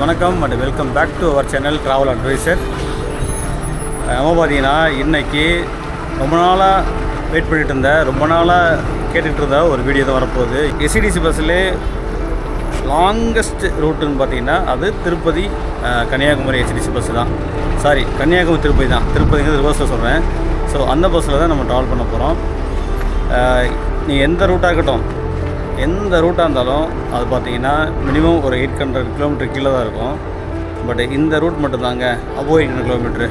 வணக்கம் and welcome back to our channel travel advisor. நம்ம பார்த்தீங்கன்னா இன்றைக்கி ரொம்ப நாளாக வெயிட் பண்ணிகிட்டு இருந்தேன், ரொம்ப நாளாக கேட்டுகிட்டு இருந்த ஒரு வீடியோ தான் வரப்போகுது. எஸ்சிடிசி பஸ்ஸிலே லாங்கஸ்ட் ரூட்டுன்னு பார்த்தீங்கன்னா அது திருப்பதி கன்னியாகுமரி எஸ்சிடிசி பஸ்ஸு தான். சாரி, கன்னியாகுமரி திருப்பதி தான், திருப்பதிங்கிறது ரிவர்ஸில் சொல்கிறேன். ஸோ அந்த பஸ்ஸில் தான் நம்ம ட்ராவல் பண்ண போகிறோம். நீ எந்த ரூட்டாக இருக்கட்டும், எந்த ரூட்டாக இருந்தாலும் அது பார்த்திங்கன்னா மினிமம் ஒரு 800 கிலோமீட்டர் கீழே தான் இருக்கும். பட் இந்த ரூட் மட்டும்தாங்க அபோவ் 800 கிலோமீட்ரு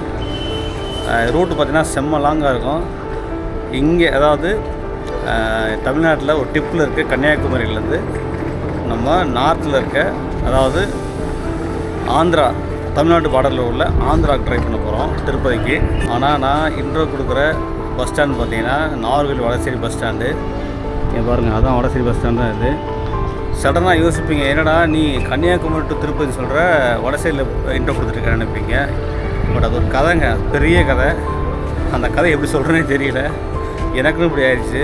ரூட்டு பார்த்திங்கன்னா செம்ம லாங்காக இருக்கும். இங்கே அதாவது தமிழ்நாட்டில் ஒரு டிப்பில் இருக்க கன்னியாகுமரியிலேருந்து நம்ம நார்த்தில் இருக்க, அதாவது ஆந்திரா, தமிழ்நாட்டு பார்டரில் உள்ள ஆந்திராவுக்கு ட்ரை பண்ண போகிறோம் திருப்பதிக்கு. ஆனால் நான் இன்ட்ரோ கொடுக்குற பஸ் ஸ்டாண்ட் பார்த்திங்கன்னா நாகர்கோவில் வடசேரி பஸ் ஸ்டாண்டு. இங்கே பாருங்கள், அதான் வடசேரி பஸ் ஸ்டாண்ட் தான் இது. சடனாக யோசிப்பீங்க, என்னடா நீ கன்னியாகுமரி டு திருப்பதி சொல்கிற, வடசேரியில் இன்ட்ரோ கொடுத்துருக்கேன்னு நினைப்பீங்க. பட் அது ஒரு கதைங்க, பெரிய கதை. அந்த கதை எப்படி சொல்கிறேன்னே தெரியல, எனக்குன்னு இப்படி ஆயிடுச்சு.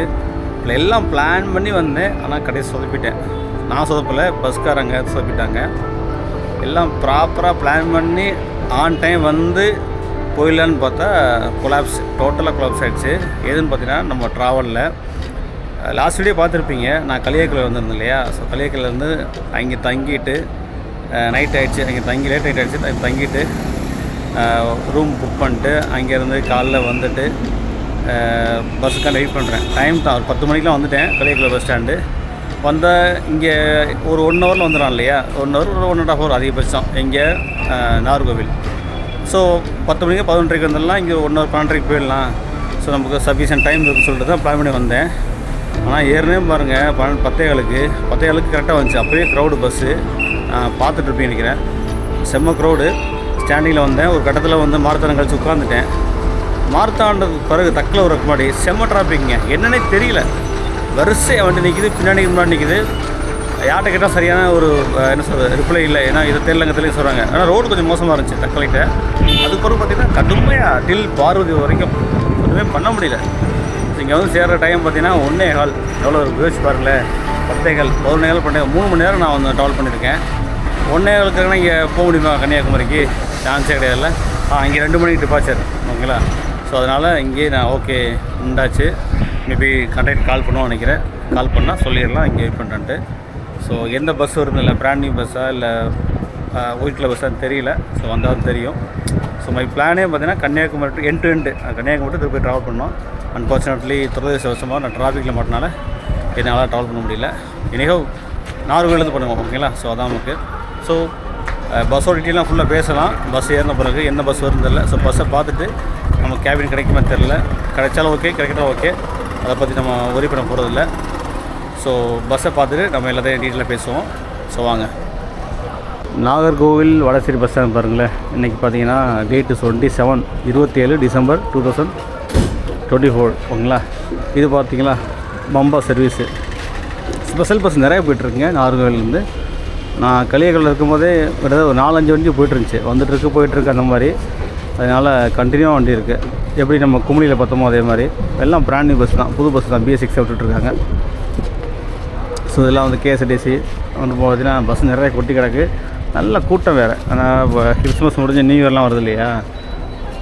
இல்லை எல்லாம் பிளான் பண்ணி வந்தேன், ஆனால் கடைசி சொதப்பிட்டேன். நான் சொதப்பில், பஸ்காரங்க சொதப்பிட்டாங்க. எல்லாம் ப்ராப்பராக பிளான் பண்ணி ஆன் டைம் வந்து போயிடலான்னு பார்த்தா கொலாப்ஸ், டோட்டலாக கொலாப்ஸ் ஆகிடுச்சு. எதுன்னு பார்த்தீங்கன்னா நம்ம ட்ராவலில் லாஸ்ட் வீடியோ பார்த்துருப்பீங்க, நான் களியாக்கில் வந்திருந்தேன் இல்லையா. ஸோ களியாக்கிலேருந்து அங்கே தங்கிட்டு நைட் ஆகிடுச்சு, அங்கே தங்கி லேட் நைட் ஆகிடுச்சு. அங்கே தங்கிட்டு ரூம் புக் பண்ணிட்டு அங்கேருந்து காலைல வந்துட்டு பஸ்ஸுக்காக வெயிட் பண்ணுறேன். டைம் தான் ஒரு 10 மணிக்கெலாம் வந்துட்டேன் களியாக்கில் பஸ் ஸ்டாண்டு. வந்தால் இங்கே ஒரு 1 ஹவரில் வந்துடும் இல்லையா, 1 ஹவர், 1.5 ஹவர் அதிகபட்சம் இங்கே நாகர்கோவில். ஸோ 10 மணிக்கு 11:30 வந்துடலாம், இங்கே 1 ஹவர் 12:30 போயிடலாம். ஸோ நமக்கு சஃபிஷியன்ட் டைம் இருக்குன்னு சொல்லிட்டு தான் பிளான் பண்ணி வந்தேன். ஆனால் ஏற்கனவே பாருங்கள் 10:15 கரெக்டாக வந்துச்சு. அப்படியே க்ரௌடு பஸ்ஸு பார்த்துட்ருப்பேன் நினைக்கிறேன். செம்ம க்ரௌடு. ஸ்டாண்டிங்கில் வந்தேன், ஒரு கட்டத்தில் வந்து மாரத்தானம் கழிச்சு உட்காந்துட்டேன். மாரத்தாண்டதுக்கு பிறகு தக்கில் ஒரு முன்னாடி செம்ம டிராஃபிக்ங்க, என்னன்னே தெரியல. வரிசையாக வண்டி நிற்கிது, பின்னாடி முன்னாடி நிற்கிது. யார்கிட்ட கேட்டால் சரியான ஒரு என்ன சொல்கிறது ரிப்ளை இல்லை. ஏன்னா இதை தெரியலங்க சொல்கிறாங்க. ஆனால் ரோடு கொஞ்சம் மோசமாக இருந்துச்சு தக்கலைட்ட. அதுக்கு பிறகு பார்த்திங்கன்னா கடுமையாக டில் பார்வதி வரைக்கும் ஒன்றுமே பண்ண முடியல. இங்கே வந்து சேர்கிற டைம் பார்த்திங்கன்னா 1:15. எவ்வளோ யோசிச்சு பாருங்களேன், 10:15 11:15 பண்ணேன். 3 மணி நேரம் நான் வந்து ட்ராவல் பண்ணியிருக்கேன். 1:15 இங்கே போக முடியுமா கன்னியாகுமரிக்கு? சான்ஸே கிடையாதுல்ல. இங்கே 2 மணிக்கு டிபார்ச்சர், ஓகேங்களா. ஸோ அதனால் இங்கே நான் ஓகே உண்டாச்சு. மேபி கண்டக்டர் கால் பண்ணுவோம் நினைக்கிறேன். கால் பண்ணால் சொல்லிடலாம் இங்கே வெயிட் பண்ணுறேன்ட்டு. ஸோ எந்த பஸ் வருது, இல்லை பிராண்ட் நியூ பஸ்ஸாக இல்லை ஒயிட் கலர் பஸ்ஸான்னு தெரியல. ஸோ வந்தாலும் தெரியும். ஸோ மை பிளானே பார்த்தீங்கன்னா Kanyakumari to end to end, Kanyakumari to திருப்பி ட்ராவல் பண்ணோம். அன்ஃபார்ச்சுனேட்லி துரதிர்ஷ்டவசமாக நான் டிராஃபிக்கில் மாட்டினால என்னால் ட்ராவல் பண்ண முடியல. இனிகோ நாகர்கோவிலேருந்து பண்ணுவோம், ஓகேங்களா. ஸோ அதான் நமக்கு. ஸோ பஸ்ஸோட டீட்டெயிலாம் ஃபுல்லாக பேசலாம். பஸ் ஏறின பிறகு என்ன பஸ் வருதுன்னு தெரில. ஸோ பஸ்ஸை பார்த்துட்டு நம்ம கேபின் கிடைக்குமா தெரில. கிடைச்சாலும் ஓகே, கிடைக்கிட்டா ஓகே, அதை பற்றி நம்ம ஒரி பண்ண போகிறதில்ல. ஸோ பஸ்ஸை பார்த்துட்டு நம்ம எல்லாத்தையும் டீட்டெயிலாக பேசுவோம். ஸோ வாங்க. நாகர்கோவில் வடசேரி பஸ் ஸ்டாண்ட் பாருங்களேன். இன்றைக்கி பார்த்தீங்கன்னா டேட்டு 27 டிசம்பர் 2024, ஓகேங்களா. இது பார்த்தீங்களா பம்பா சர்வீஸு ஸ்பெஷல் பஸ் நிறைய போய்ட்டுருக்குங்க நாகர்கோவிலேருந்து. நான் களியாக்கில் இருக்கும்போதே கிட்டத்தட்ட ஒரு 4-5 வண்டி போய்ட்டுருந்துச்சு, வந்துட்டுருக்கு போய்ட்டுருக்கு அந்த மாதிரி. அதனால் கண்டினியூவாக வண்டி இருக்குது. எப்படி நம்ம குமிழியில் பார்த்தோமோ அதே மாதிரி எல்லாம் பிராண்ட் நியூ பஸ் தான், புது பஸ் தான். BS6 விட்டுட்ருக்காங்க. ஸோ இதெல்லாம் வந்து KSRTC வந்து பார்த்தீங்கன்னா பஸ் நிறைய கொட்டி கிடக்கு, நல்ல கூட்டம் வேறு. ஆனால் இப்போ கிறிஸ்மஸ் முடிஞ்சு நியூ இயர்லாம் வருது இல்லையா,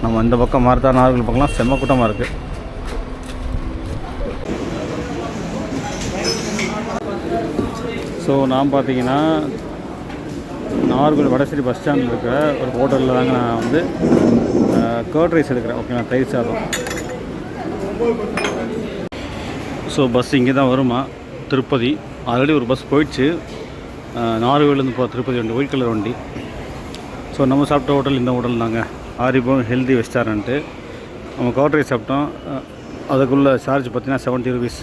நம்ம இந்த பக்கம் மாறுதா நாகர்கோவில் பக்கம்லாம் செம்ம கூட்டமாக இருக்குது. ஸோ நான் பார்த்தீங்கன்னா நாகர்கோவில் வடசேரி பஸ் ஸ்டாண்டில் இருக்கிற ஒரு ஹோட்டலில் தாங்க நான் வந்து கர்ட் ரைஸ் எடுக்கிறேன், ஓகேங்களா, தயிர் சாதம். ஸோ பஸ் இங்கே தான் வருமா திருப்பதி. ஆல்ரெடி ஒரு பஸ் போயிடுச்சு நாகர்கோவிலேருந்து போகிற திருப்பதி வண்டி, ஒயிட் கலர் வண்டி. ஸோ நம்ம சாப்பிட்ட ஹோட்டல் இந்த ஹோட்டல் தாங்க, ஆரிபம் ஹெல்தி ரெஸ்டாரண்ட்டு. நம்ம கர்ட் ரைஸ் சாப்பிட்டோம், அதுக்குள்ளே சார்ஜ் பார்த்தீங்கன்னா 70 rupees.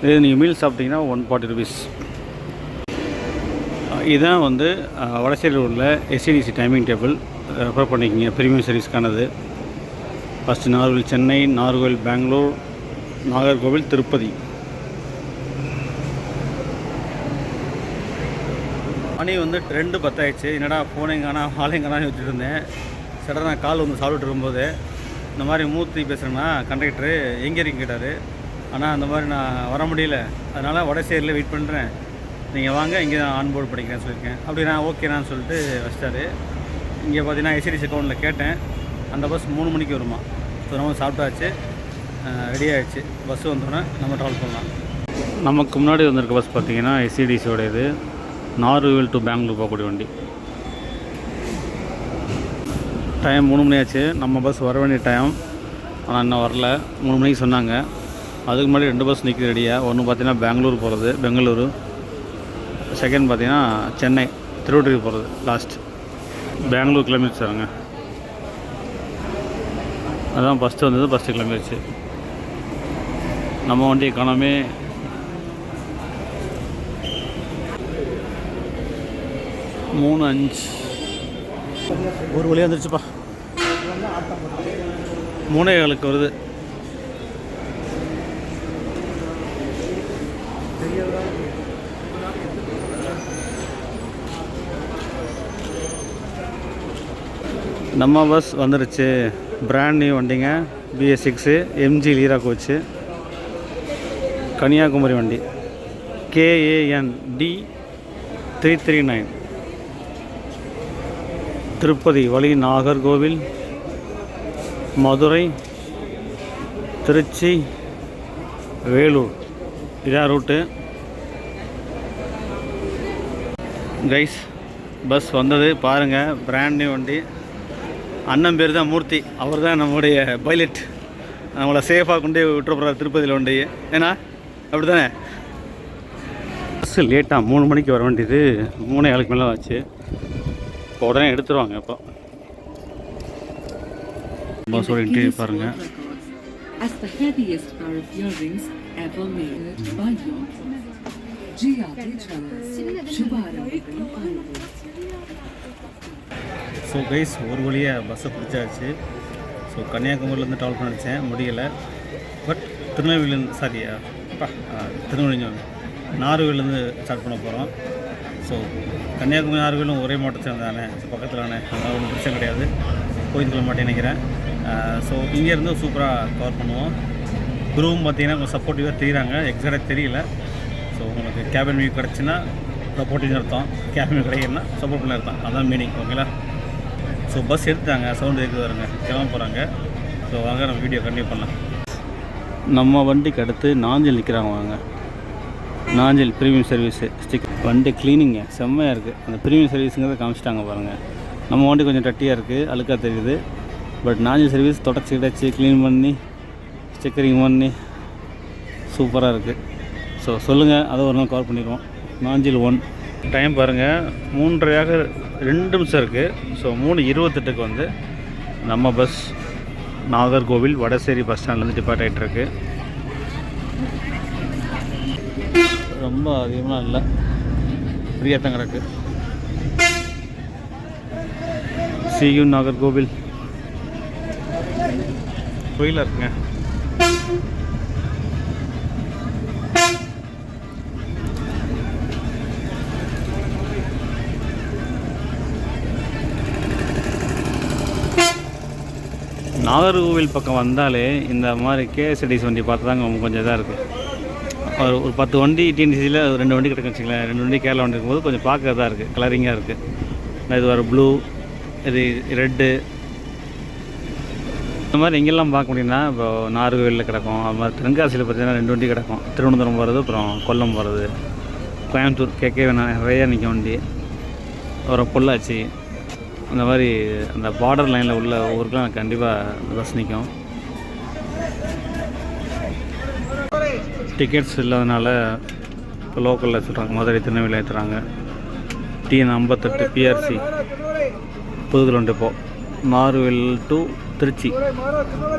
இதே நீங்கள் மீல் சாப்பிட்டிங்கன்னா 140 rupees. இதுதான் வந்து வடசேரியில் உள்ள SCDC டைமிங் டேபிள். ரெஃபர் பண்ணிக்கிங்க, ப்ரீமியம் சர்வீஸ்க்கானது. ஃபஸ்ட்டு நாகர்கோவில் சென்னை, நாகர்கோவில் பெங்களூர், நாகர்கோவில் திருப்பதி. மணி வந்து 2:10 ஆயிடுச்சு. என்னடா ஃபோனைங்கானா ஆளைங்கானான்னு வச்சுட்டு இருந்தேன். சடனாக நான் கால் வந்து சாப்பிட்டு இருக்கும்போது இந்த மாதிரி மூர்த்தி பேசுகிறேன்னா கண்டக்டரு எங்கே இருக்கு கேட்டார். ஆனால் அந்த மாதிரி நான் வர முடியல, அதனால் வடசேரியில் வெயிட் பண்ணுறேன். நீங்கள் வாங்க இங்கே தான் ஆன்போர்டு பண்ணிக்கிறேன்னு சொல்லியிருக்கேன். அப்படி நான் ஓகேனான்னு சொல்லிட்டு வச்சிட்டாரு. இங்கே பார்த்தீங்கன்னா ஐசிடிசி அக்கௌண்ட்டில் கேட்டேன், அந்த பஸ் 3 மணிக்கு வருமா. ஸோ நம்ம சாப்பிட்டாச்சு, ரெடி ஆகிடுச்சு. பஸ்ஸு வந்தோன்னே நம்ம ட்ராவல் பண்ணலாம். நமக்கு முன்னாடி வந்திருக்க பஸ் பார்த்திங்கன்னா ஐசிடிசியோட இது நாகர்கோவில் டு பெங்களூர் போகக்கூடிய வண்டி. டைம் 3 மணி ஆச்சு. நம்ம பஸ் வர வேண்டிய டைம், ஆனால் இன்னும் வரல. 3 மணிக்கு சொன்னாங்க. அதுக்கு முன்னாடி 2 பஸ் நிற்கிது ரெடியாக. ஒன்று பார்த்தீங்கன்னா பெங்களூர் போகிறது, பெங்களூரு. செகண்ட் பார்த்தீங்கன்னா சென்னை திருவள்ளூர் போகிறது. லாஸ்ட் பெங்களூர் கிளம்பிடுச்சாருங்க. அதுதான் ஃபஸ்ட்டு வந்தது, ஃபஸ்ட்டு கிளம்பிடுச்சு. நம்ம வண்டி எக்கானமே 3:05 ஒரு வழியாக வந்துருச்சுப்பா. 3:07 வருது. நம்ம பஸ் வந்துருச்சு. பிராண்ட் நியூ வண்டிங்க, BS6 MG லீரா கோச்சு, கன்னியாகுமரி வண்டி. KAN D339. திருப்பதி வழி நாகர்கோவில், மதுரை, திருச்சி, வேலூர், இதான் ரூட்டு. கைஸ் பஸ் வந்தது பாருங்கள். பிராண்ட் நியூ வண்டி. அண்ணன் பேர் தான் மூர்த்தி. அவர் தான் நம்முடைய பைலட். நம்மளை சேஃபாக கொண்டு விட்டுற போகிறார் திருப்பதியில் வண்டி. ஏன்னா அப்படி தானே. பஸ்ஸு லேட்டாக 3 மணிக்கு வர வேண்டியது 3:07 மேலே ஆச்சு. இப்போ உடனே எடுத்துருவாங்க. இப்போ பஸ்ஸோட இன்டீரியர் பாருங்கள். As the heaviest pair of earrings ever made by your GRT Jewellers. சுபாரம்பங்கள் ஆரம்பம். ஸோ கைஸ் ஒரு வழியாக பஸ்ஸை பிடிச்சாச்சு. ஸோ கன்னியாகுமரியிலேருந்து ட்ராவல் பண்ண நினச்சேன், முடியலை. பட் திருநெல்வேலியிலேருந்து திருநெல்வேலி நாகர்கோவிலேருந்து ஸ்டார்ட் பண்ண போகிறோம். ஸோ கன்னியாகுமரி நாகர்கோவிலும் ஒரே மாவட்டத்தில் தானே, ஸோ பக்கத்தில் தானே, அதனால் ஒன்றும் பிரச்சனை கிடையாது. கோயிலுக்குள்ள மாட்டேன் நினைக்கிறேன். ஸோ இங்கேருந்து சூப்பராக கவர் பண்ணுவோம். குரூவும் பார்த்திங்கன்னா கொஞ்சம் சப்போர்ட்டிவாக தெரியுறாங்க. எக்ஸாக்டாக தெரியல. ஸோ உங்களுக்கு கேபின் வியூ கிடச்சின்னா சப்போர்ட்டிவ்னு அர்த்தம், கேபின் வியூ கிடைக்குன்னா சப்போர்ட் பண்ண அர்த்தம். அதான் மீனிங். ஓகேங்களா. ஸோ பஸ் எடுத்தாங்க, சவுண்டு இருக்குது வருங்க, கிளம்ப போகிறாங்க. ஸோ வாங்க நம்ம வீடியோ கண்டினியூ பண்ணலாம். நம்ம வண்டிக்கு அடுத்து நாஞ்சில் நிற்கிறாங்க. வாங்க, நாஞ்சில் ப்ரீமியம் சர்வீஸு ஸ்டிக் வண்டி க்ளீனிங்க செம்மையாக இருக்குது. அந்த ப்ரீமியம் சர்வீஸுங்கிறத காமிச்சிட்டாங்க பாருங்கள். நம்ம வண்டி கொஞ்சம் டட்டியாக இருக்குது, அழுக்காக தெரியுது. பட் நாஞ்சில் சர்வீஸ் தொடச்சி கிடச்சி க்ளீன் பண்ணி ஸ்டிக்கரிங் பண்ணி சூப்பராக இருக்குது. ஸோ சொல்லுங்கள், அதை ஒரு நாள் கவர் பண்ணிடுவோம். நாஞ்சில் 1 டைம் பாருங்கள் 3:30 2 நிமிஷம் இருக்குது. ஸோ 3:28 வந்து நம்ம பஸ் நாகர்கோவில் வடசேரி பஸ் ஸ்டாண்ட்லேருந்து டிபார்ட் ஆகிட்டுருக்கு. ரொம்ப அதிகமாக இல்லை, ஃப்ரீயாக தான் கிடக்கு. CU நாகர்கோவில் கோயிலாக இருக்குங்க. நாகர்கோவில் பக்கம் வந்தாலே இந்த மாதிரி KSRTC வண்டி பார்த்து தாங்க கொஞ்சம் இதாக இருக்குது. ஒரு 10 வண்டி TNCயில் 2 வண்டி கிடக்கு வச்சுங்களேன். 2 வண்டி கேரளா வண்டி இருக்கும்போது கொஞ்சம் பார்க்கறதா இருக்குது, கலரிங்காக இருக்குது. இது ஒரு ப்ளூ, இது ரெட்டு, இந்த மாதிரி எங்கெல்லாம் பார்க்க முடியும்னா இப்போ நாகர்கோவிலில் கிடக்கும். அது மாதிரி தென்காசியில் பார்த்தீங்கன்னா 2 வண்டி கிடக்கும். திருவனந்தபுரம் போகிறது, அப்புறம் கொல்லம் போகிறது, கோயம்புத்தூர் KK நிறையா நிற்கும் வண்டி. அப்புறம் பொள்ளாச்சி, அந்த மாதிரி அந்த பார்டர் லைனில் உள்ள ஊருக்குலாம் கண்டிப்பாக பஸ் நிற்கும். டிக்கெட்ஸ் இல்லாதனால இப்போ லோக்கலில் சொல்கிறாங்க, மதுரை திருநெல்வேலி ஏற்றுறாங்க. TN 58 PRC புதுதில் வண்டி இப்போது நாகர்கோவில் டு திருச்சி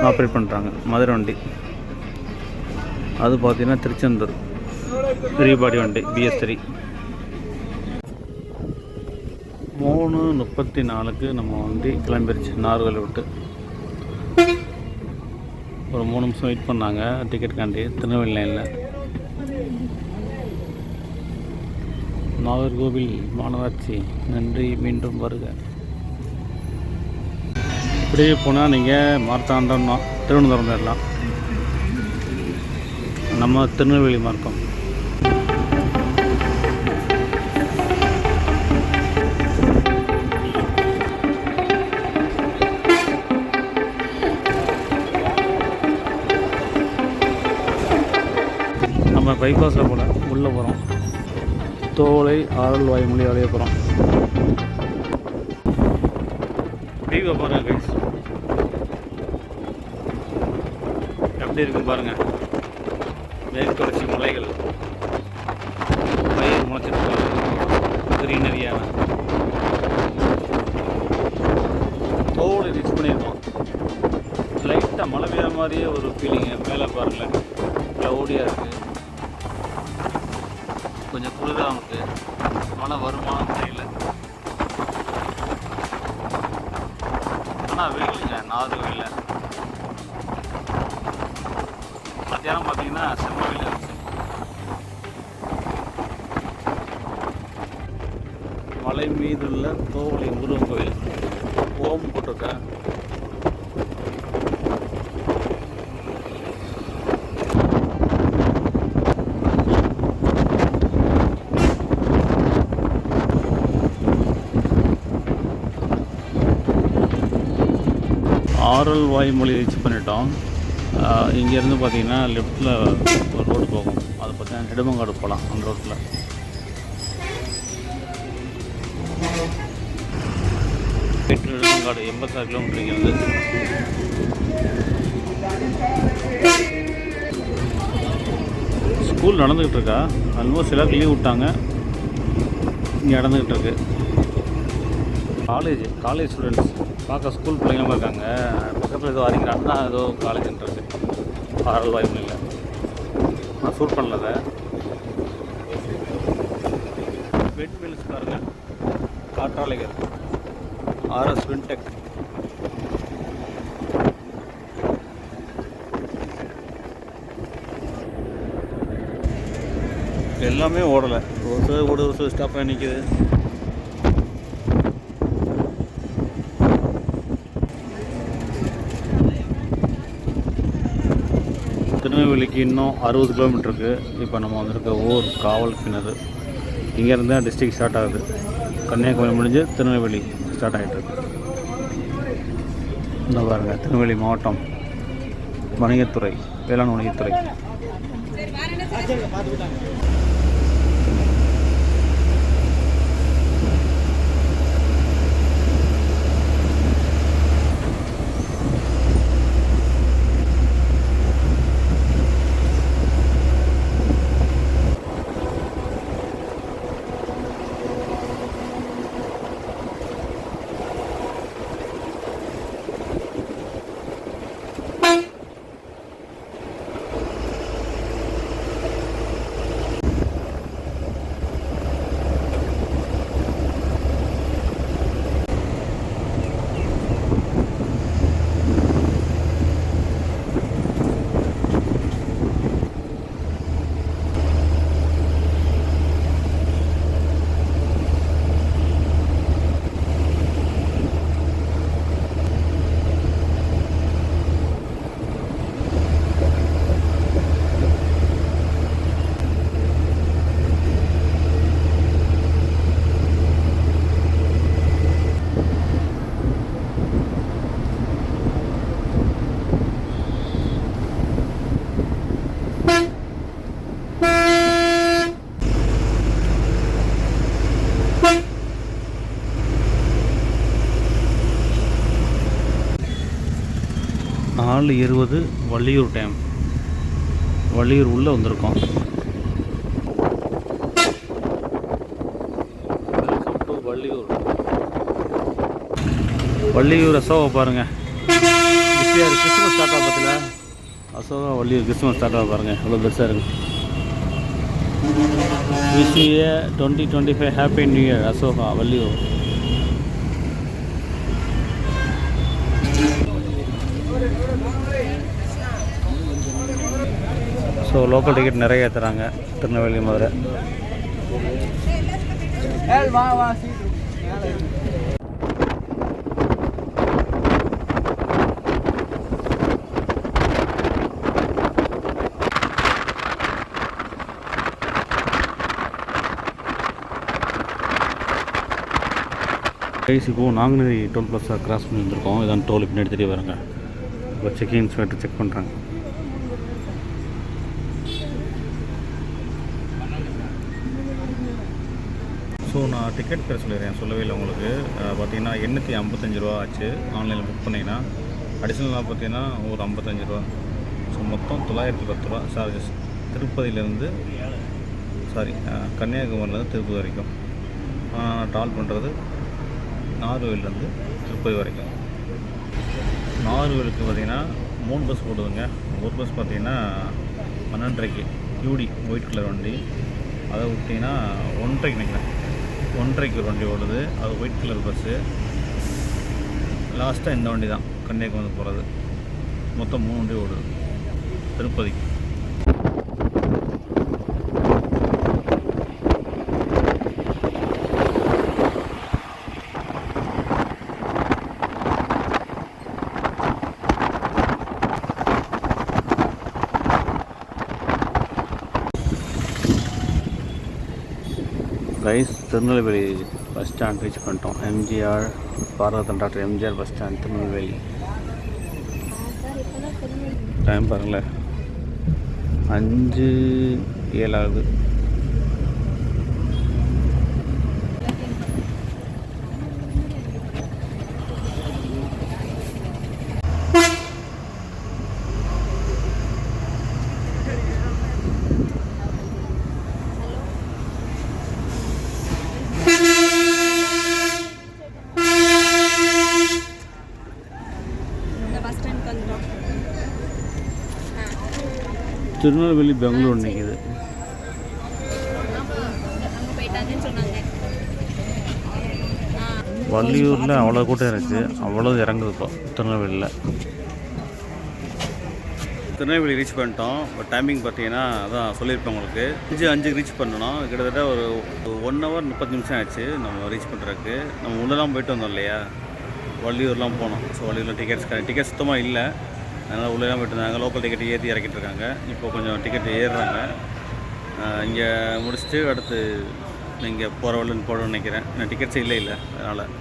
ஆப்ரேட் பண்ணுறாங்க. மதுரை வண்டி அது பார்த்திங்கன்னா திருச்செந்தூர் ரீபாடி வண்டி BS3. 3:34 நம்ம வண்டி கிளம்பிருச்சு நாகர்கோவில் விட்டு. ஒரு 3 நிமிஷம் வெயிட் பண்ணாங்க டிக்கெட்டுக்காண்டி திருநெல்வேலி லைனில். நாகர்கோவில் மாநகராட்சி நன்றி, மீண்டும் வருக. இப்படியே போனால் நீங்கள் மார்த்தாண்டம் திருவனந்தபுரம் போயிடலாம். நம்ம திருநெல்வேலி மார்க்கம் பைபாஸில் போல் உள்ளே போகிறோம். தோலை ஆரல் வாய்மொழி அலைய போகிறோம். டிவி பாருங்க கைஸ், எப்படி இருக்குன்னு பாருங்கள். மேற்கு தொடர்ச்சி மலைகள், பயிர் முளைச்சிட்டு கிரீனரியான தோலை ரீச் பண்ணியிருக்கோம். லைட்டாக மழை பெய்கிற மாதிரியே ஒரு ஃபீலிங்கு. மேலே பாருங்களேன், க்ளவுடியாக இருக்குது, கொஞ்சம் குளிராக இருக்குது. மழை வருமானம் தெரியல, ஆனால் வெயிலுங்க, நாறு வெயில். மத்தியானம் பார்த்தீங்கன்னா செம்ம வெயில் இருந்துச்சு. மலை மீதுள்ள தோவளை முருகன் கோயில் ஓம் போட்டிருக்கேன். ஆரல் வாய்மொழி ரீச் பண்ணிட்டோம். இங்கேருந்து பார்த்தீங்கன்னா லெஃப்டில் ஒரு ரோடு போகும், அதை பார்த்தீங்கன்னா நெடுமங்காடு போகலாம். அந்த ரோட்டில் நெடுமங்காடு 86 கிலோமீட்டர் இங்கேருந்து. ஸ்கூல் நடந்துக்கிட்டு இருக்கா, ஆல்மோஸ்ட் எல்லாருக்கும் லீவ் விட்டாங்க. இங்கே நடந்துக்கிட்டு இருக்கு. காலேஜ் ஸ்டூடெண்ட்ஸ் பார்க்க ஸ்கூல் பிள்ளைங்களும் இருக்காங்க. பக்கத்தில் ஏதோ அறிஞரான்னா ஏதோ காலேஜ்ன்றது ஆரல் வாய்மொழியில். நான் ஷூட் பண்ணல. வெட் மில்ஸ் பாருங்கள், காற்றாலைகள், ஆர்எஸ் வின்டெக். எல்லாமே ஓடலை, ஒரு சில ஸ்டாப்பாக நிற்கிது. திருநெல்வேலிக்கு இன்னும் 60 கிலோமீட்டருக்கு. இப்போ நம்ம வந்திருக்க ஊர் காவல் கிணறு. இங்கேருந்து தான் டிஸ்ட்ரிக்ட் ஸ்டார்ட் ஆகுது. கன்னியாகுமரி முடிஞ்சு திருநெல்வேலி ஸ்டார்ட் ஆகிட்டுருக்கு. இந்த பாருங்கள், திருநெல்வேலி மாவட்டம் வணிகத்துறை, வேளாண் வணிகத்துறை. 4:20 வள்ளியூர் டேம். வள்ளியூர் உள்ளே வந்திருக்கோம். வள்ளியூர் அசோகா பாருங்கள், கிறிஸ்துமஸ் ஸ்டார்ட் ஆக பார்த்துல. அசோகா வள்ளியூர் கிறிஸ்துமஸ் ஸ்டார்ட் ஆக பாருங்கள், எவ்வளோ பெருசாக இருக்குது. Wish you 2025 happy new year Ashoka Valliyur. So local ticket நிறைய ஏற்றுறாங்க திருநெல்வேலி மதுரை. இப்போ நாங்குநேரி டோல் பிளாஸா கிராஸ் பண்ணி வந்திருக்கோம். இதான் டோல் பின்னாடி தெரிய வராங்க. இப்போ செக்கிங் இன்ஸ்பெக்டர் செக் பண்ணுறாங்க. ஸோ நான் டிக்கெட் பேர் சொல்லிடுறேன், சொல்லவே இல்லை உங்களுக்கு. பார்த்தீங்கன்னா 855 ரூபா ஆச்சு ஆன்லைனில் புக் பண்ணிங்கன்னா. அடிஷ்னலாக பார்த்தீங்கன்னா ஒரு 55 ரூபா. ஸோ மொத்தம் 910 ரூபா சார்ஜஸ். திருப்பதியிலேருந்து கன்னியாகுமரிலேருந்து திருப்பதி வரைக்கும். ட்ராவல் பண்ணுறது நாகர்கோவிலேருந்து திருப்பதி வரைக்கும். நாகர்கோவிலுக்கு பார்த்திங்கன்னா 3 பஸ் போடுதுங்க. ஒரு பஸ் பார்த்திங்கன்னா 12:30க்கு யூடி ஒயிட் கலர் வண்டி. அதை விட்டிங்கன்னா 1:30க்கு நினைக்கிறேன், 1:30க்கு ஒரு வண்டி ஓடுது, அது ஒயிட் கலர் பஸ்ஸு. லாஸ்ட்டாக இந்த வண்டி தான் கன்னியாகுமரி போகிறது. மொத்தம் 3 வண்டி ஓடுது திருப்பதிக்கு. Guys, Tirunelveli bus stand reach பண்ணிட்டோம். எம்ஜிஆர் பாரதன் doctor MGR bus stand Tirunelveli. Time பாருங்களேன், 5:07 ஆகுது. திருநெல்வேலி பெங்களூர் நிற்கிது. வள்ளியூரில் அவ்வளோ கூட்டம் இருக்குது, அவ்வளோ இறங்குது இப்போ திருநெல்வேலியில். திருநெல்வேலி ரீச் பண்ணிட்டோம். இப்போ டைமிங் பார்த்தீங்கன்னா அதான் சொல்லியிருப்பேன் உங்களுக்கு, 5:05க்கு ரீச் பண்ணணும். கிட்டத்தட்ட ஒரு 1 hour 30 நிமிஷம் ஆச்சு நம்ம ரீச் பண்ணுறதுக்கு. நம்ம உள்ளெல்லாம் போயிட்டு வந்தோம் இல்லையா, வள்ளியூர்லாம் போனோம். ஸோ வள்ளியூரில் டிக்கெட் சுத்தமாக இல்லை, அதனால் உள்ளேலாம் போய்ட்டு இருந்தாங்க. லோக்கல் டிக்கெட் ஏற்றி இறக்கிட்டு இருக்காங்க. இப்போ கொஞ்சம் டிக்கெட் ஏறுறாங்க. இங்கே முடிச்சுட்டு அடுத்து இங்கே போகிற வழின்னு போடணும்னு நினைக்கிறேன். நான் டிக்கெட்ஸே இல்லை, அதனால்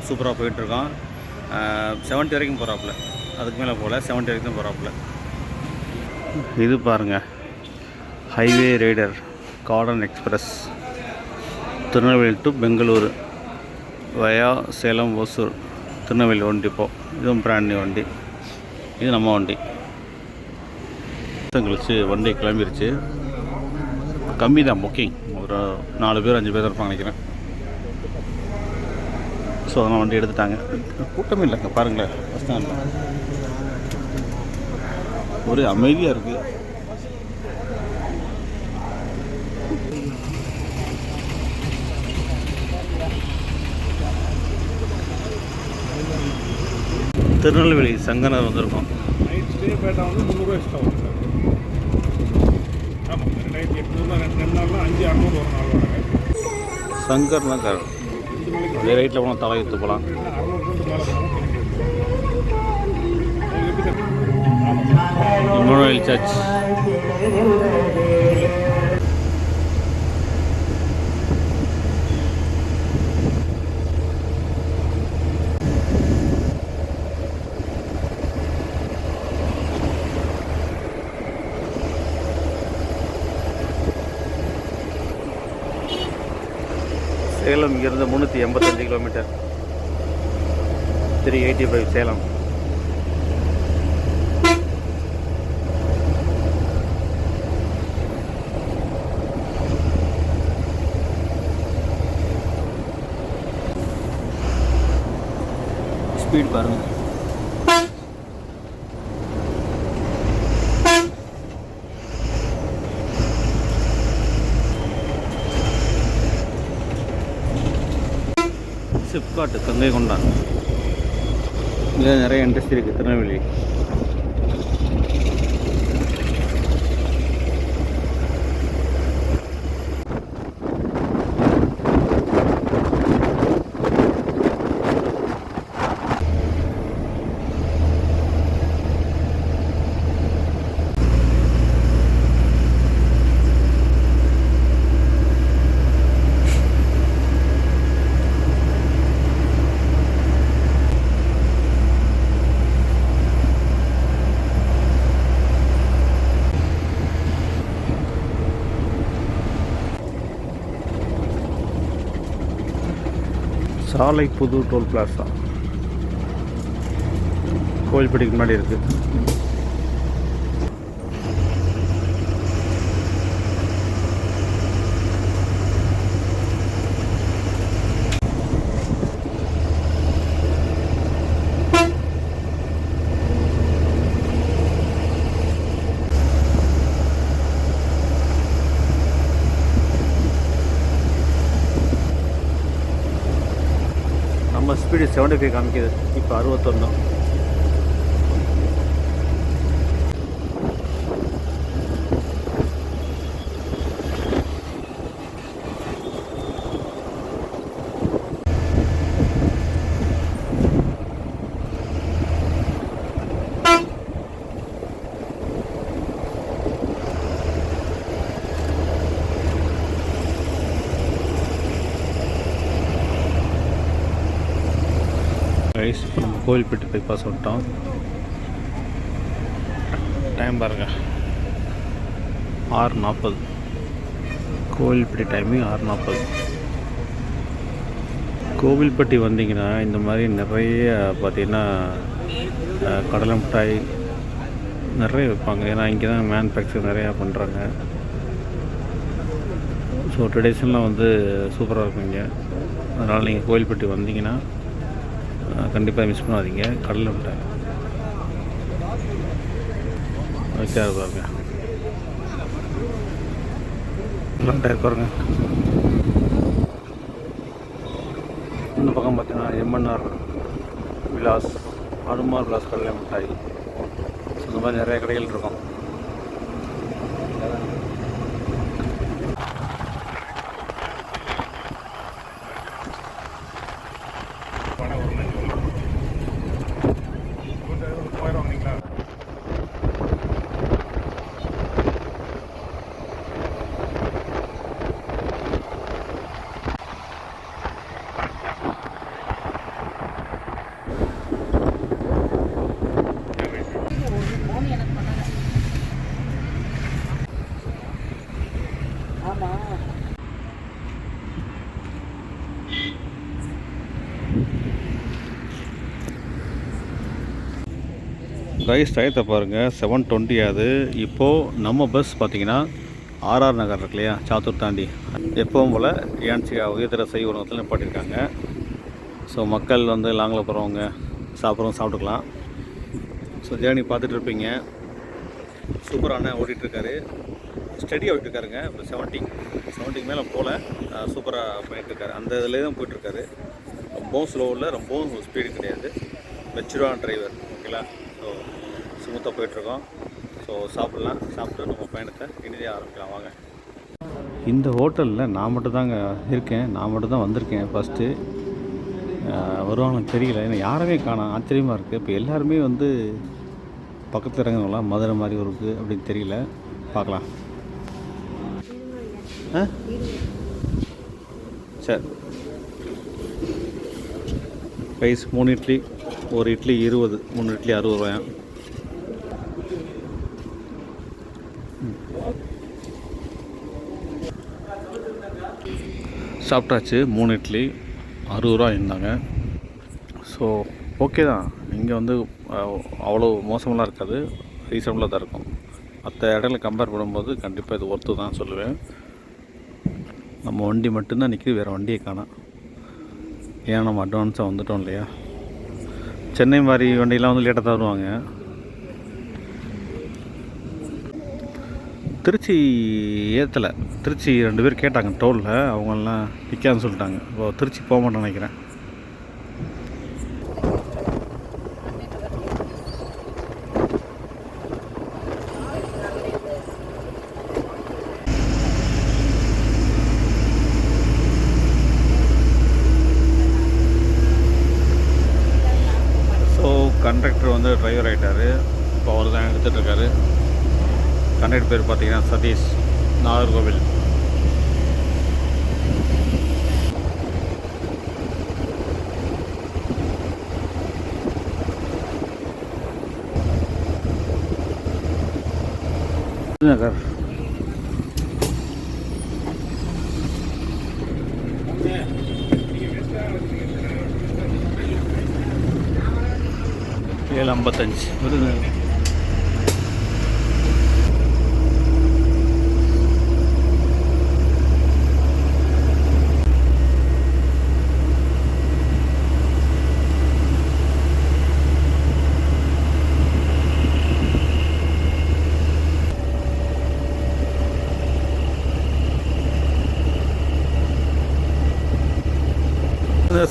சூப்பராக போயிட்டுருக்கோம். 70 வரைக்கும் போகிறாப்புல, அதுக்கு மேலே போகல, 70 வரைக்கும் தான் போகிறாப்புல. இது பாருங்கள், highway rider garden express Tirunelveli to Bengaluru via Salem Hosur Tirunelveli வண்டி. இப்போ இதுவும் பிராண்ட் நியூ வண்டி, இது நம்ம வண்டி. கழிச்சு வண்டி கிளம்பிருச்சு. கம்மி தான் புக்கிங், ஒரு 4 பேர் 5 பேர் இருப்பாங்க நினைக்கிறேன். ஸோ அதெல்லாம் வண்டி எடுத்துட்டாங்க. கூட்டமே இல்லைங்க, பாருங்களேன் பஸ் ஸ்டாண்டில் ஒரே அமைதியாக இருக்குது. திருநெல்வேலி சங்கனர் வந்திருக்கோம். நைட் ஸ்டே பேட்டா வந்து 300 ரூபா எக்ஸ்ட்ரா வரும் சார். ஆமாம், நைட் 800 2 நாள்லாம் 500-600 ஒரு நாள் வாடகை. சங்கர் தான் சார், அதே ரைட்டில் போனால் தலையெழுத்து போகலாம். 600 மேலே இமானுவேல் சர்ச். சேலம் இங்கிருந்து 385 கிலோமீட்டர், 385 சேலம். ஸ்பீட் பாருங்கள். சிப்காட் கங்கை கொண்டான். இதில் நிறைய இண்டஸ்ட்ரி இருக்குது திருநெல்வேலி. சாலை புது டோல் பிளாசா கோயில்பட்டிக்கு முன்னாடி இருக்குது. நம்ம ஸ்பீடு 75 காமிக்குது, இப்போ 61. ரைஸ் இப்போ நம்ம கோயில்பட்டி பைபாஸ் விட்டோம். டைம் பாருங்க 6:40. கோவில்பட்டி டைமிங் 6:40. கோவில்பட்டி வந்தீங்கன்னா இந்த மாதிரி நிறைய பார்த்திங்கன்னா கடலை மிட்டாய் நிறைய வைப்பாங்க. ஏன்னா இங்கே தான் மேனுஃபேக்சர் நிறையா பண்ணுறாங்க. ஸோ ட்ரெடிஷ்னலாக வந்து சூப்பராக இருக்கும் இங்கே. அதனால் நீங்கள் கோவில்பட்டி வந்தீங்கன்னா கண்டிப்பாக மிஸ் பண்ணாதீங்க. கடலை மிட்டாய் வச்சா பாருங்க, மிட்டாய் பாருங்க. இந்த பக்கம் பார்த்தீங்கன்னா எம்என்ஆர் விலாஸ், அனுமார் விலாஸ் கடலை மிட்டாய். ஸோ இந்த மாதிரி நிறைய கடைகள் இருக்கும். ரைஸ் டயத்தை பாருங்கள், 7:20 ஆகுது. இப்போது நம்ம பஸ் பார்த்திங்கன்னா ஆர்ஆர் நகர் இருக்கு இல்லையா, சாத்தூர் தாண்டி எப்பவும் போல் ஏன்சியா உயர்தர செய்ய உணவகத்தில் நிப்பாட்டியிருக்காங்க. ஸோ மக்கள் வந்து லாங்கில் போகிறவங்க சாப்பிட்டுக்கலாம். ஸோ ஜேர்னி பார்த்துட்டு இருப்பீங்க. சூப்பரான ஓட்டிகிட்ருக்காரு, ஸ்டடியாக ஓட்டிருக்காருங்க. ஒரு 70 மேலே போல் சூப்பராக பண்ணிகிட்ருக்காரு. அந்த இதில் தான் போயிட்டுருக்காரு. ரொம்பவும் ஸ்லோவில், ரொம்பவும் ஸ்பீடு கிடையாது. மெச்சூரான டிரைவர். ஓகேங்களா? ஸோ ஸ்மூத்தாக போயிட்டுருக்கோம். ஸோ சாப்பிட்டு நம்ம பயணத்தை இனிதாக ஆரம்பிக்கலாம் வாங்க. இந்த ஹோட்டலில் நான் மட்டும்தாங்க இருக்கேன், நான் மட்டும்தான் வந்திருக்கேன். ஃபஸ்ட்டு வருவாங்கன்னு தெரியல, ஏன்னா யாருமே காணோம். ஆச்சரியமாக இருக்குது. இப்போ எல்லாருமே வந்து பக்கத்தில் இறங்குறவங்களா, மதுரை மாதிரி இருக்குது அப்படின்னு தெரியல. பார்க்கலாம். சரி, ரைஸ் 3 இட்லி, ஒரு இட்லி 20, 3 இட்லி 60 ரூபாயா. சாப்பிட்டாச்சு. 3 இட்லி 60 ரூபா இருந்தாங்க. ஸோ ஓகே தான். இங்கே வந்து அவ்வளோ மோசமெல்லாம் இருக்காது, ரீசனபுளாக தான் இருக்கும். மற்ற இடங்களை கம்பேர் பண்ணும்போது கண்டிப்பாக இது ஒர்த்து தான் சொல்லுவேன். நம்ம வண்டி மட்டும்தான் நிற்கிது, வேறு வண்டியை காணோம். ஏன் நம்ம அட்வான்ஸாக வந்துட்டோம் இல்லையா. சென்னை மாதிரி வண்டியெலாம் வந்து லேட்டாக தான் வருவாங்க. திருச்சி ஏற்றலை. திருச்சி 2 பேர் கேட்டாங்க டோலில், அவங்கெல்லாம் நிற்காதுன்னு சொல்லிட்டாங்க. இப்போ திருச்சி போக மாட்டேன்னு நினைக்கிறேன். ஸோ கண்டக்டர் வந்து டிரைவர் ஆகிட்டார். இப்போ அவர் தான் எடுத்துகிட்ருக்காரு. கண்டக்டர் பேர் பார்த்தீங்கன்னா சதீஷ், நாகர்கோவில். நகர் 7:55 விருதுநகர்.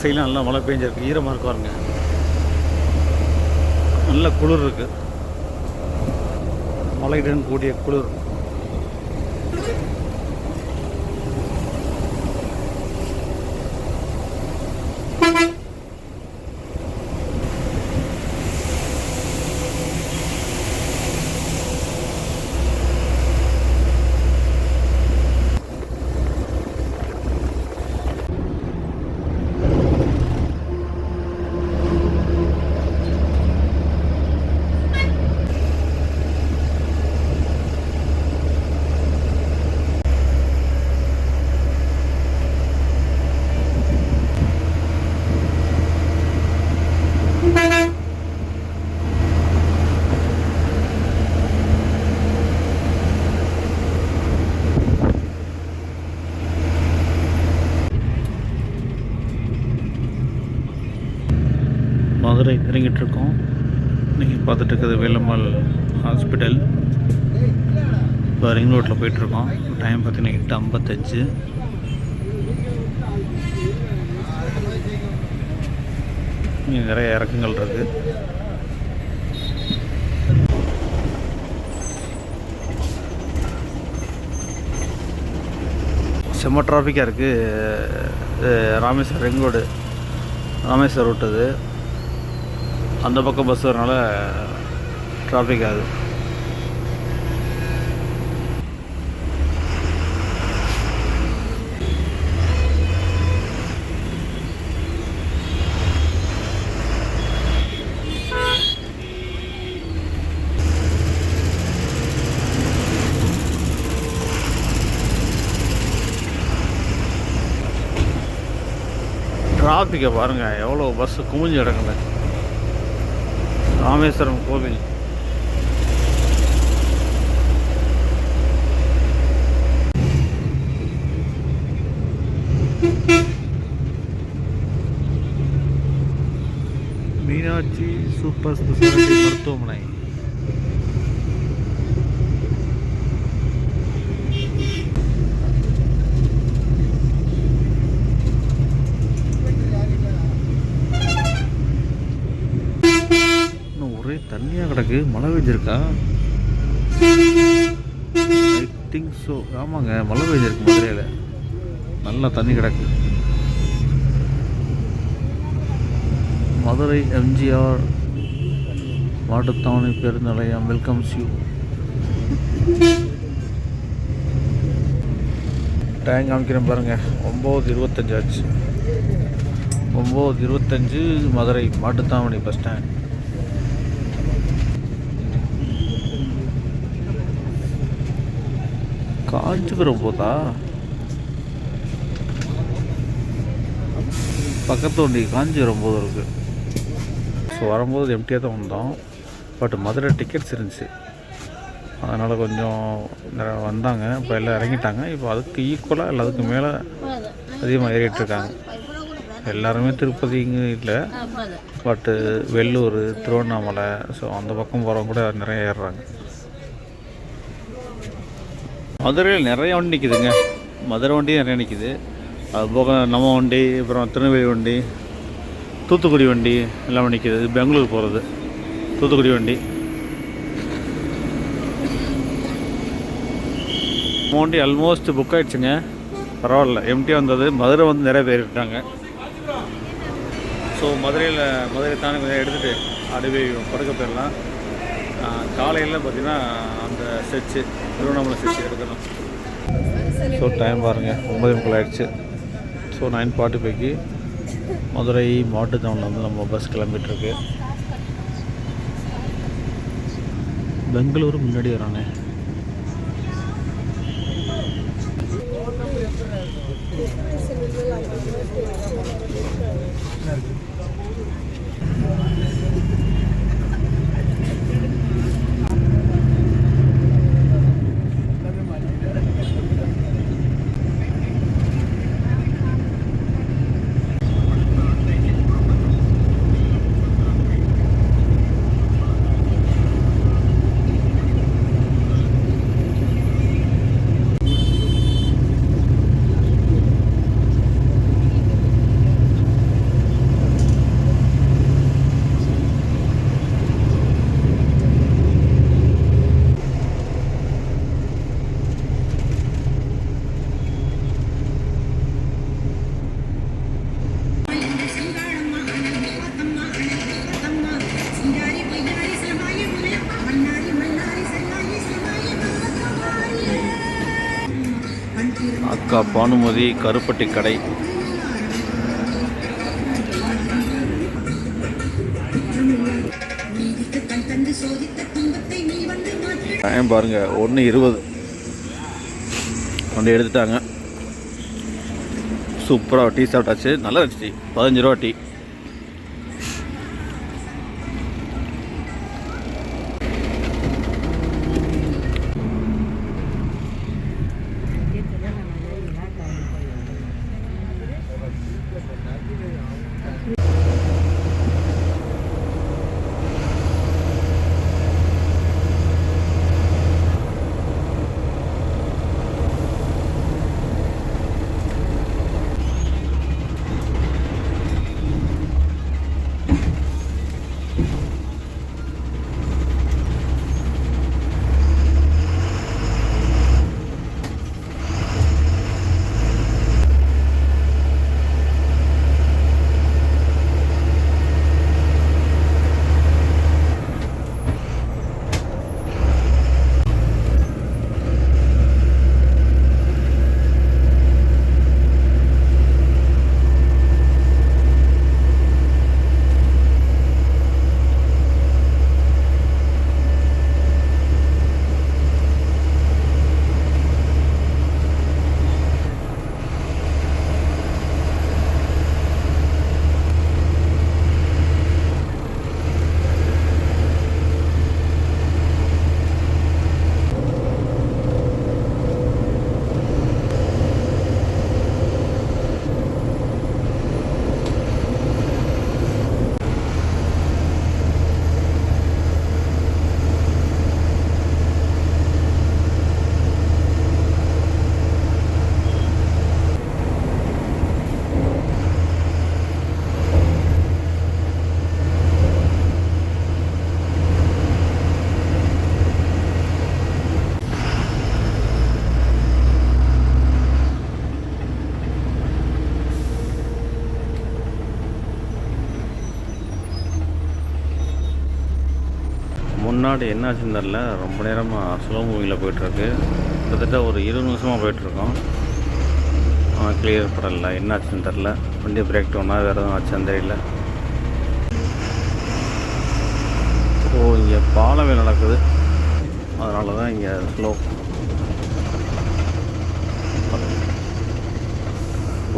சைடில் நல்லா மழை பெஞ்சிருக்கு, ஈரமாக இருக்கு பாருங்க, நல்ல குளிர் இருக்கு, மழையுடன் கூடிய குளிர். மதுரை இறங்கிட்டு இருக்கோம். நீங்கள் பார்த்துட்டு இருக்கிறது வேலம்மாள் ஹாஸ்பிட்டல். இப்போ ரிங் ரோட்டில் போயிட்டுருக்கோம். டைம் பார்த்தீங்கன்னா 8:55. இங்கே நிறைய இறக்கங்கள் இருக்குது. செம்ம டிராஃபிக்காக இருக்குது. Rameswaram ring road, Rameswaram route அது. அந்த பக்கம் பஸ் வரனால டிராஃபிக் ஆகுது. டிராஃபிக்கை பாருங்கள், எவ்வளோ பஸ்ஸு குமிஞ்சு கிடக்குங்க. ராமேஸ்வரம் கோவில் மீனாட்சி சூப்பர் ஸ்பெஷாலிட்டி மருத்துவமனை. ஒரே தண்ணியாக கிடக்கு. மழை பெஞ்சிருக்கா? I think so. ஆமாங்க, மழை பெஞ்சிருக்கு மதுரையில். நல்லா தண்ணி கிடக்கு. மதுரை எம்ஜிஆர் மாட்டுத்தாவணி பேருந்து நிலையம் வெல்கம்ஸ் யூ. டைம் காமிக்கிறேன் பாருங்கள், 9:25 ஆச்சு. 9:25 மதுரை மாட்டுத்தாவணி பஸ் ஸ்டாண்ட். காஞ்சிபுரம் போதா? பக்கத்து வண்டி காஞ்சிபுரம் போது இருக்குது. ஸோ வரும்போது எம்டியாக தான் வந்தோம். பட் மதுரை டிக்கெட்ஸ் இருந்துச்சு, அதனால் கொஞ்சம் வந்தாங்க. இப்போ எல்லாம் இறங்கிட்டாங்க. இப்போ அதுக்கு ஈக்குவலாக இல்லை அதுக்கு மேலே அதிகமாக ஏறிட்டுருக்காங்க. எல்லாருமே திருப்பதிங்க இல்லை, பட்டு வெள்ளூர், திருவண்ணாமலை, ஸோ அந்த பக்கம் போகிறவங்க கூட நிறைய ஏறுறாங்க. மதுரையில் நிறைய வண்டி நிற்கிதுங்க. மதுரை வண்டி நிறைய நிற்கிது. அது போக நம்ம வண்டி, அப்புறம் திருநெல்வேலி வண்டி, தூத்துக்குடி வண்டி எல்லாமே நிற்கிது. பெங்களூர் போகிறது தூத்துக்குடி வண்டி. நம்ம வண்டி ஆல்மோஸ்ட் புக் ஆகிடுச்சுங்க. பரவாயில்ல, எம்டியாக வந்தது. மதுரை வந்து நிறைய பேர் இருக்காங்க. ஸோ மதுரை தானே கொஞ்சம் எடுத்துகிட்டு அப்படியே படுக்க போயிடலாம். காலையில் பார்த்திங்கன்னா அந்த செச்சு திருவண்ணாமலை செச்சு எடுக்கணும். ஸோ டைம் பாருங்கள், 9:30 ஆகிடுச்சு. ஸோ 9:45க்கு மதுரை மாட்டுத்தாவணில் வந்து நம்ம பஸ் கிளம்பிட்டுருக்கு. பெங்களூர் முன்னாடி வரானே. அக்கா பானுமதி கருப்பட்டி கடை. டைம் பாருங்கள் 1:20 வந்து எடுத்துட்டாங்க. சூப்பராக டீ சாப்பிட்டாச்சு. நல்லா இருந்துச்சு. 15 ரூபா டீ. முன்னாடி என்ன ஆச்சுன்னு தெரில. ரொம்ப நேரமாக ஸ்லோ மூவிங்கில் போய்ட்டுருக்கு. கிட்டத்தட்ட ஒரு 20 நிமிஷமாக போய்ட்டுருக்கோம். கிளியர் படலை. என்ன ஆச்சுன்னு தெரில. வண்டி பிரேக் டவுனா வேறு எதுவும் ஆச்சுன்னு தெரியல. இங்கே பாலம் வேலை நடக்குது. அதனால தான் இங்கே slow.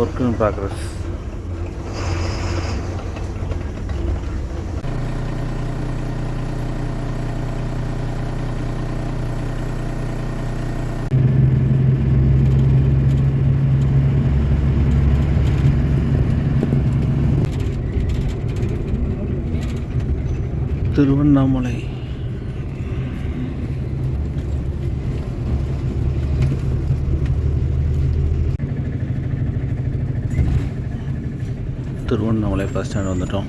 Work in progress. Tiruvannamalai. Tiruvannamalai bus stand வந்துட்டோம்.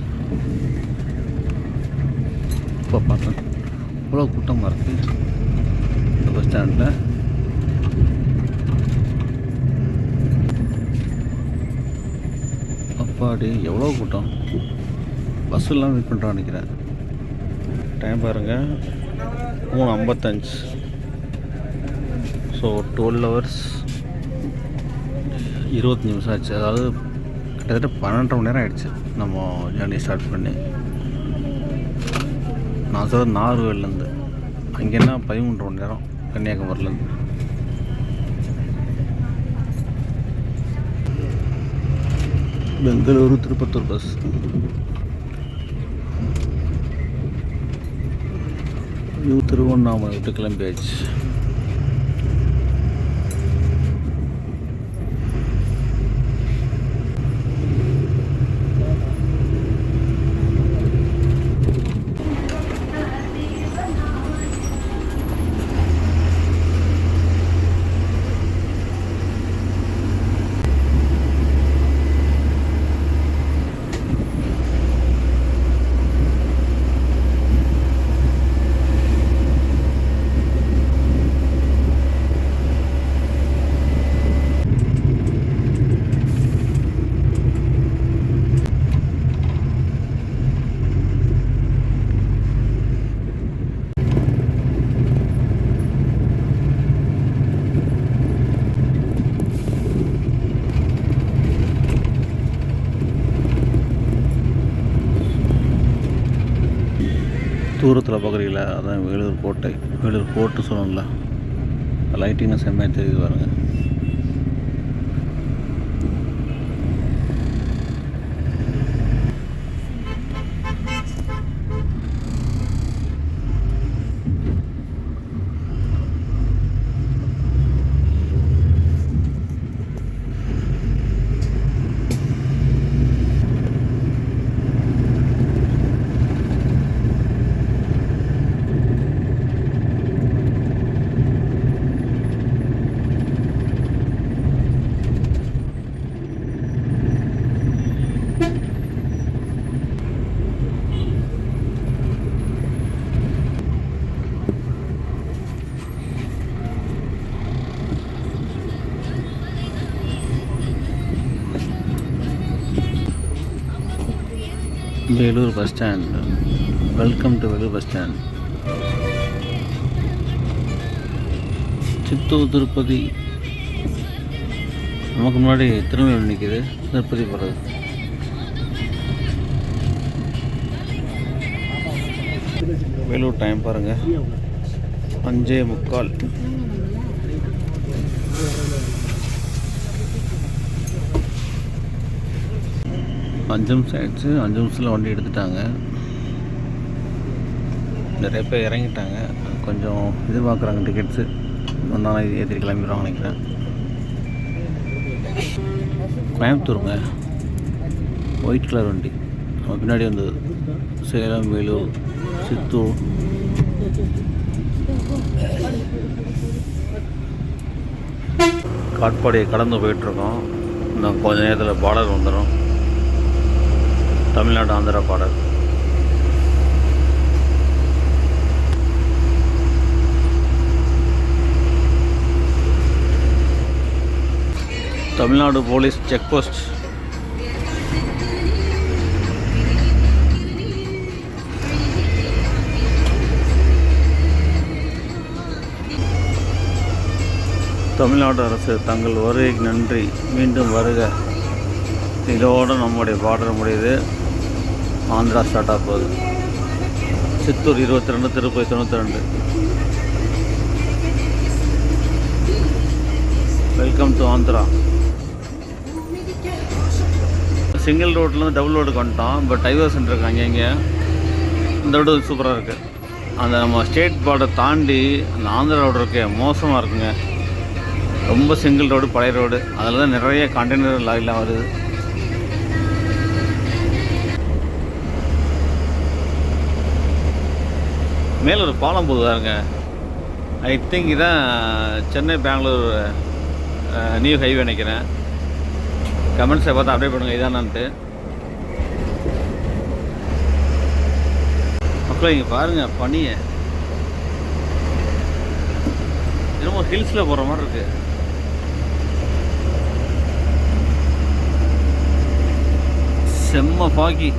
இப்போ பார்த்தேன் இவ்வளோ கூட்டமாக இருக்குது இந்த பஸ் ஸ்டாண்டில். அப்பாடி எவ்வளோ கூட்டம். பஸ்ஸெல்லாம் வெயிட் பண்ணுறான்னு நினைக்கிறேன். டைம் பாருங்கள் 3:55. ஸோ 12 hours 20 நிமிஷம் ஆச்சு. அதாவது கிட்டத்தட்ட 12.5 மணி நேரம் ஆகிடுச்சு நம்ம ஜேர்னி ஸ்டார்ட் பண்ணி. நான் சொல்கிறது நாகர்கோவிலேருந்து. அங்கேன்னா 13 மணி நேரம் கன்னியாகுமரியிலேருந்து. பெங்களூரு திருப்பத்தூர் பஸ். திருவண்ணாமலை விட்டு கிளம்பியாச்சு. தூரத்தில் பார்க்குறீங்களா, அதான் வேலூர் கோட்டை. வேலூர் கோட்டை சொல்லணும்ல, லைட்டிங்கும் செம்மையாக தெரியுது பாருங்க. Vellore bus stand. Welcome to Vellore bus stand. Chittoor Tirupati. நமக்கு முன்னாடி திருநெல்வேலி நிற்கிது, திருப்பதி போகிறது. வேலூர் டைம் பாருங்கள், 5:45. அஞ்சு நிமிஷம் ஆயிடுச்சு. 5 நிமிஷத்தில் வண்டி எடுத்துட்டாங்க. நிறைய பேர் இறங்கிட்டாங்க. கொஞ்சம் எதிர்பார்க்குறாங்க டிக்கெட்ஸு. ஒன்றால் ஏற்றி கிளம்பிடுவாங்க நினைக்கிறேன். கோயம்புத்தூருங்க, ஒயிட் கலர் வண்டி. நம்ம பின்னாடி வந்தது சேலம், வேலூர், சித்தூர். காட்பாடியை கடந்து போயிட்டுருக்கோம். இன்னும் கொஞ்சம் நேரத்தில் பார்டர் வந்துடும். Tamil Nadu Andhra border. Tamil Nadu police check post. Tamil Nadu அரசு தங்கள் வருகைக்கு நன்றி, மீண்டும் வருக. இதோடு நம்முடைய பார்டர் முடியுது. ஆந்திரா ஸ்டார்ட் ஆக போகுது. Chittoor 22, Tirupati 92. Welcome to Andhra. Single ரோட்லேருந்து டபுள் ரோடுக்கு வந்துட்டோம். பட் டைவர்ஷன் இருக்குது அங்கே. இந்த ரோடு சூப்பராக இருக்குது. அந்த நம்ம ஸ்டேட் பார்டர் தாண்டி அந்த ஆந்திரா ரோடு இருக்கு, மோசமாக இருக்குங்க. ரொம்ப சிங்கிள் ரோடு, பழைய ரோடு. அதில் தான் நிறைய கண்டெய்னர் லாரிலாம் வருது. மேலே ஒரு பாலம் போகுதாருங்க. ஐ திங்க் இதான் சென்னை பெங்களூர் நியூ ஹைவே நினைக்கிறேன். கமெண்ட்ஸை பார்த்து அப்டேட் பண்ணுங்கள் இதானான்ட்டு. மக்கள் இங்கே பாருங்கள், பனியை என்னமோ ஹில்ஸில் போகிற மாதிரி இருக்குது. செம்ம பாக்கி.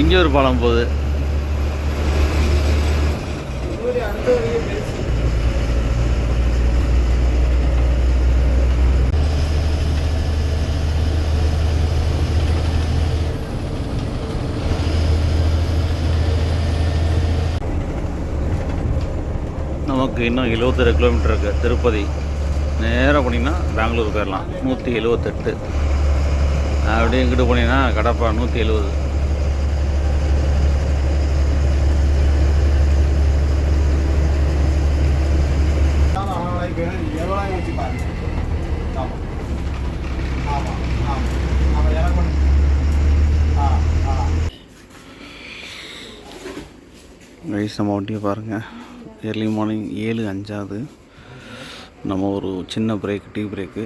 இங்கே ஒரு பாலம் போகுது. நமக்கு இன்னும் 72 கிலோமீட்டர் இருக்குது. திருப்பதி நேராக போனீங்கன்னா பெங்களூர் போயிடலாம். 178. அப்படியே இங்கிட்டு போனீங்கன்னா கடப்பா 170. கைஸ், நம்ம வண்டியை பாருங்கள். Early morning 7:05. நம்ம ஒரு சின்ன பிரேக், டீ பிரேக்கு.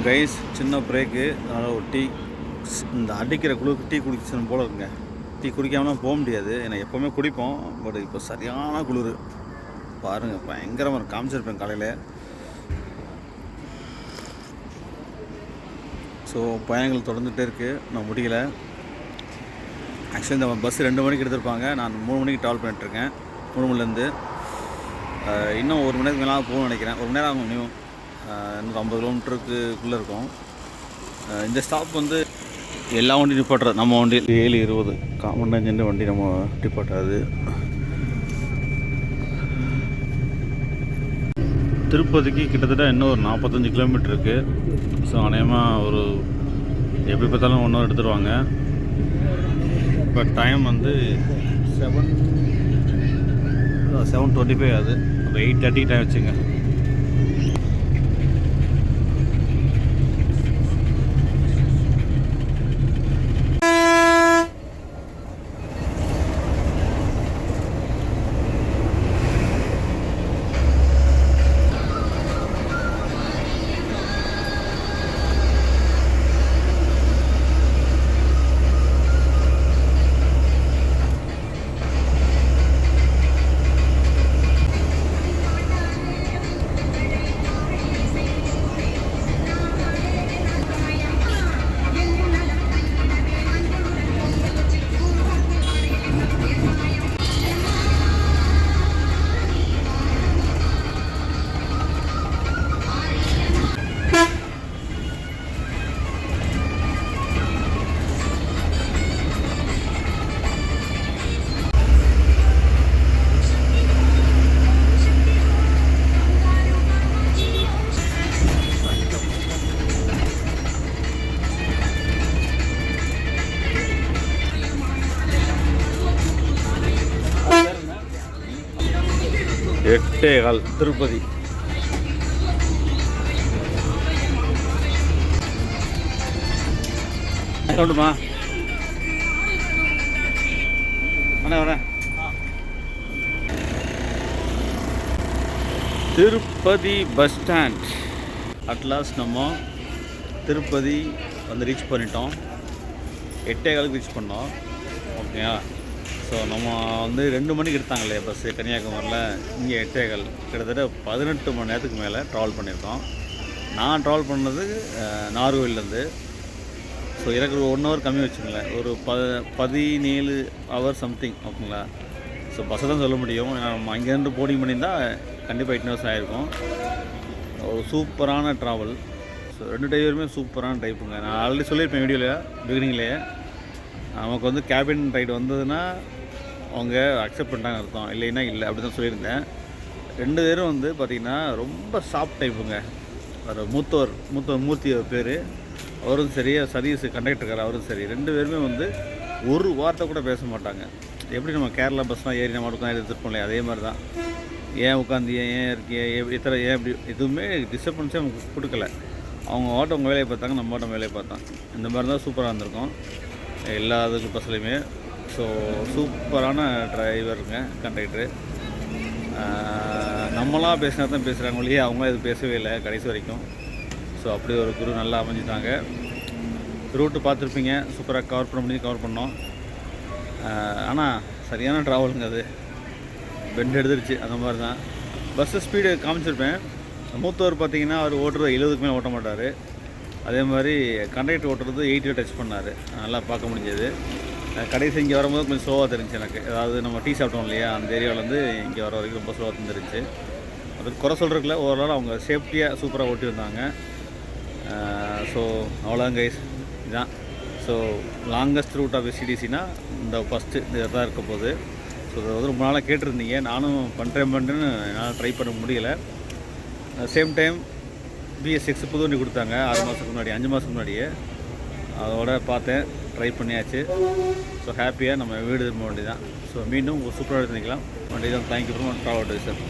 கைஸ், சின்ன பிரேக்கு. அதனால் ஒரு டீ. இந்த அடிக்கிற குளிருக்கு டீ குடிக்கணும் போல் இருக்குங்க. டீ குடிக்காமல் போக முடியாது. ஏன்னா எப்போவுமே குடிப்போம். பட் இப்போ சரியான குளிர் பாருங்கள், பயங்கரமாக காமிச்சிருப்பேன் காலையில். ஸோ பயணங்கள் தொடர்ந்துகிட்டே இருக்குது. நான் முடியலை. ஆக்சுவலி இந்த பஸ் 2 மணிக்கு எடுத்திருப்பாங்க. நான் 3 மணிக்கு ட்ராவல் பண்ணிட்டுருக்கேன். 3 மணிலேருந்து இன்னும் 1 மணி நேரத்துக்கு மேலே போகணும்னு நினைக்கிறேன். 1 மணி நேரம் ஆகும். இன்னும் 50 கிலோமீட்டருக்குள்ளே இருக்கும். இந்த ஸ்டாப் வந்து எல்லா வண்டியும் நிப்பாட்டுறது. நம்ம வண்டி 7:20 காமன் இன்ஜின் வண்டி நம்ம நிப்பாட்டாது. திருப்பதிக்கு கிட்டத்தட்ட இன்னும் ஒரு 45 கிலோமீட்டர் இருக்குது. ஸோ அநேகமாக ஒரு எப்படி பார்த்தாலும் 1 ஹவர் எடுத்துருவாங்க. இப்போ டைம் வந்து 7:25 ஆகுது. அப்போ 8:30 டைம் வச்சுங்க. எட்டேகால் திருப்பதி. சொல்லுமா அண்ணா வரேன். திருப்பதி பஸ் ஸ்டாண்ட் அட்லாஸ்ட் நம்ம திருப்பதி வந்து ரீச் பண்ணிட்டோம். 8:15 ரீச் பண்ணோம். ஓகேயா. ஸோ நம்ம வந்து 2 மணிக்கு எடுத்தாங்களே பஸ்ஸு கன்னியாகுமரியில். இங்கே 8:15 கிட்டத்தட்ட 18 மணி நேரத்துக்கு மேலே ட்ராவல் பண்ணியிருக்கோம். நான் ட்ராவல் பண்ணது நார்வேலேருந்து. ஸோ எனக்கு ஒரு 1 ஹவர் கம்மி வச்சுங்களேன். ஒரு 17 ஹவர் சம்திங். ஓகேங்களா. ஸோ பஸ்ஸை தான் சொல்ல முடியும். நம்ம அங்கேருந்து போர்டிங் பண்ணியிருந்தால் கண்டிப்பாக 8 ஹவர்ஸ் ஆகிருக்கும். ஒரு சூப்பரான ட்ராவல். ஸோ 2 டிரைவருமே சூப்பரான டைப்புங்க. நான் ஆல்ரெடி சொல்லியிருப்பேன் வீடியோவில் பிகினிங்லேயே. நமக்கு வந்து கேபின் ரைடு வந்ததுன்னா அவங்க அக்செப்ட் பண்ணிட்டாங்க அர்த்தம், இல்லைன்னா இல்லை அப்படி தான் சொல்லியிருந்தேன். 2 பேரும் வந்து பார்த்திங்கன்னா ரொம்ப சாஃப்ட் டைப்புங்க. ஒரு மூத்தவர் மூர்த்தி பேர், அவரும் சரி, சதீஷ் கண்டக்டர் அவரும் சரி, 2 பேருமே வந்து ஒரு வார்த்தை கூட பேச மாட்டாங்க. எப்படி நம்ம கேரளா பஸ்லாம் ஏறி நம்ம உட்காந்து எடுத்துருப்போம் இல்லையா, அதே மாதிரி தான். ஏன் உட்காந்து ஏன் இருக்கிய இத்தனை ஏன் இப்படி எதுவுமே டிஸ்டர்பன்ஸே அவங்க கொடுக்கல. அவங்க வாட்டம் அவங்க வேலையை பார்த்தாங்க, நம்ம வாட்டம் வேலையை பார்த்தோம். இந்த மாதிரி தான் சூப்பராக இருந்திருக்கும் எல்லா இதுக்கு பஸ்லையுமே. ஸோ சூப்பரான டிரைவருங்க கண்டக்டரு. நம்மளாம் பேசினா தான் பேசுகிறாங்க இல்லையே, அவங்களும் இது பேசவே இல்லை கடைசி வரைக்கும். ஸோ அப்படி ஒரு குரு நல்லா அமைஞ்சிட்டாங்க. ரூட்டு பார்த்துருப்பீங்க, சூப்பராக கவர் பண்ணோம். ஆனால் சரியான ட்ராவலுங்க அது. பெண்ட் எடுத்துருச்சு அந்த மாதிரி தான். பஸ்ஸு ஸ்பீடு காமிச்சிருப்பேன். மூத்தவர் பார்த்தீங்கன்னா அவர் ஓட்டுறது 70க்கு மேலே ஓட்ட மாட்டார். அதே மாதிரி கண்டக்டர் ஓட்டுறது 80 டச் பண்ணார். நல்லா பார்க்க முடிஞ்சது. கடைசி இங்கே வரும்போது கொஞ்சம் ஸ்லோவாக தெரிஞ்சு எனக்கு. அதாவது நம்ம டீ சாப்பிட்டோம் இல்லையா, அந்த ஏரியாவிலேருந்து இங்கே வர வரைக்கும் ரொம்ப ஸ்லோவாக தெரிஞ்சிருச்சு. அதுக்கு குறை சொல்கிறதுக்குல ஓரளவு அவங்க சேஃப்டியாக சூப்பராக ஓட்டி வந்தாங்க. ஸோ அவ்வளோதான் கைஸ், இதுதான். ஸோ லாங்கஸ்ட் ரூட் ஆஃப் எஸ்டிடிசினா இந்த ஃபஸ்ட்டு இதாக இருக்க போகுது. ஸோ இதை வந்து ரொம்ப நாளாக கேட்டிருந்தீங்க, நானும் பண்ணுறேன்னு என்னால் ட்ரை பண்ண முடியலை. சேம் டைம் BS6 புது வண்டி கொடுத்தாங்க 6 மாதத்துக்கு முன்னாடி, 5 மாதத்துக்கு முன்னாடியே. அதோட பார்த்தேன், ட்ரை பண்ணியாச்சு. ஸோ ஹாப்பியாக நம்ம வீடு திரும்ப வண்டி தான். ஸோ மீண்டும் ஒரு சூப்பராக எடுத்து நிற்கலாம் வண்டி தான். Thank you for travel sir.